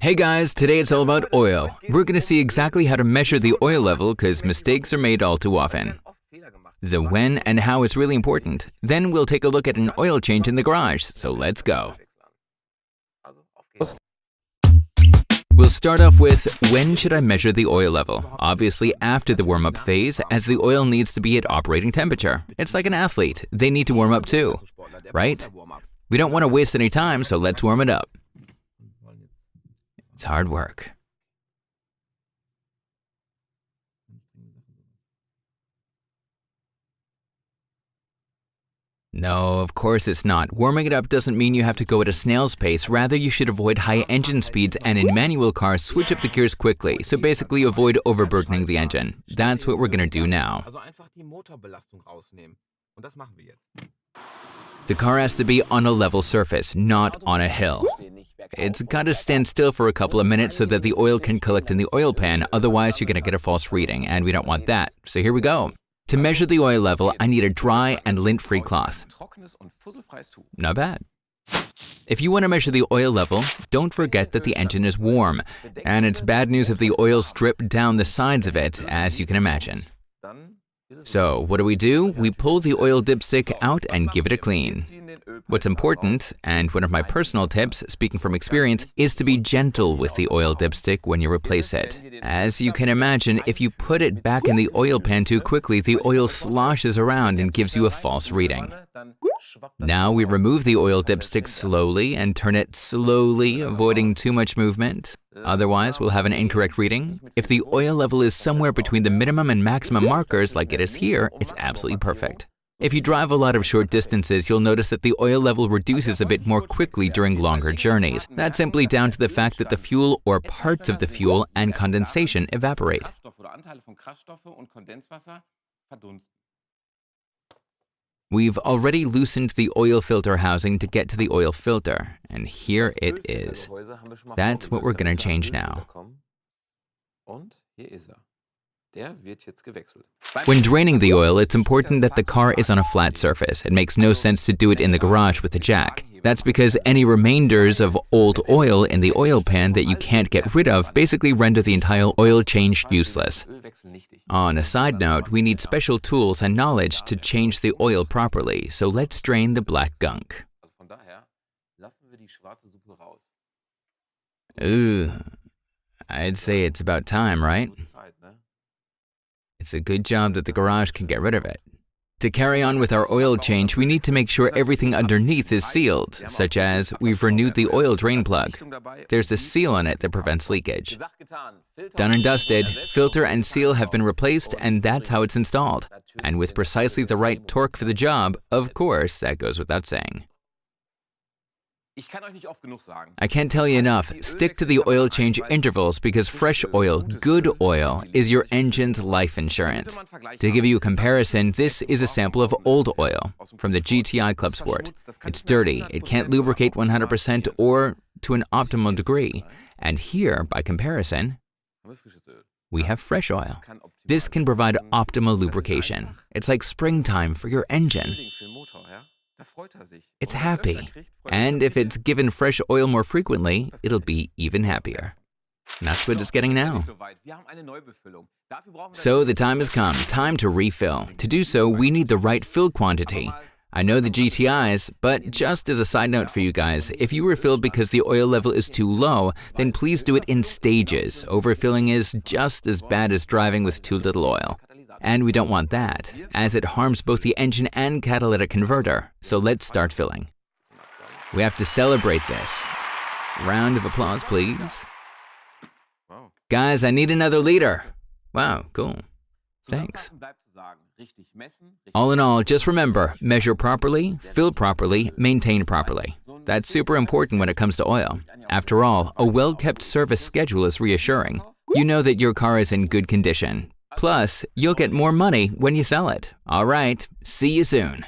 Hey guys, today it's all about oil. We're going to see exactly how to measure the oil level because mistakes are made all too often. The when and how is really important. Then we'll take a look at an oil change in the garage, so let's go. We'll start off with, when should I measure the oil level? Obviously after the warm-up phase, as the oil needs to be at operating temperature. It's like an athlete, they need to warm up too, right? We don't want to waste any time, so let's warm it up. It's hard work. No, of course it's not. Warming it up doesn't mean you have to go at a snail's pace. Rather, you should avoid high engine speeds and in manual cars, switch up the gears quickly. So basically avoid overburdening the engine. That's what we're gonna do now. The car has to be on a level surface, not on a hill. It's gotta stand still for a couple of minutes so that the oil can collect in the oil pan, otherwise you're gonna get a false reading, and we don't want that. So here we go. To measure the oil level, I need a dry and lint-free cloth. Not bad. If you want to measure the oil level, don't forget that the engine is warm, and it's bad news if the oil drips down the sides of it, as you can imagine. So what do? We pull the oil dipstick out and give it a clean. What's important, and one of my personal tips, speaking from experience, is to be gentle with the oil dipstick when you replace it. As you can imagine, if you put it back in the oil pan too quickly, the oil sloshes around and gives you a false reading. Now we remove the oil dipstick slowly and turn it slowly, avoiding too much movement. Otherwise, we'll have an incorrect reading. If the oil level is somewhere between the minimum and maximum markers, like it is here, it's absolutely perfect. If you drive a lot of short distances, you'll notice that the oil level reduces a bit more quickly during longer journeys. That's simply down to the fact that the fuel or parts of the fuel and condensation evaporate. We've already loosened the oil filter housing to get to the oil filter, and here it is. That's what we're going to change now. When draining the oil, it's important that the car is on a flat surface. It makes no sense to do it in the garage with a jack. That's because any remainders of old oil in the oil pan that you can't get rid of basically render the entire oil change useless. On a side note, we need special tools and knowledge to change the oil properly, so let's drain the black gunk. Ooh, I'd say it's about time, right? It's a good job that the garage can get rid of it. To carry on with our oil change, we need to make sure everything underneath is sealed, such as we've renewed the oil drain plug. There's a seal on it that prevents leakage. Done and dusted, filter and seal have been replaced, and that's how it's installed. And with precisely the right torque for the job, of course, that goes without saying. I can't tell you enough, stick to the oil change intervals because fresh oil, good oil, is your engine's life insurance. To give you a comparison, this is a sample of old oil from the GTI Club Sport. It's dirty, it can't lubricate 100% or to an optimal degree. And here, by comparison, we have fresh oil. This can provide optimal lubrication. It's like springtime for your engine. It's happy, and if it's given fresh oil more frequently, it'll be even happier. And that's what it's getting now. So the time has come, time to refill. To do so, we need the right fill quantity. I know the GTIs, but just as a side note for you guys, if you refill because the oil level is too low, then please do it in stages. Overfilling is just as bad as driving with too little oil. And we don't want that, as it harms both the engine and catalytic converter. So let's start filling. We have to celebrate this. Round of applause, please. Guys, I need another liter. Wow, cool. Thanks. All in all, just remember, measure properly, fill properly, maintain properly. That's super important when it comes to oil. After all, a well-kept service schedule is reassuring. You know that your car is in good condition. Plus, you'll get more money when you sell it. All right, see you soon.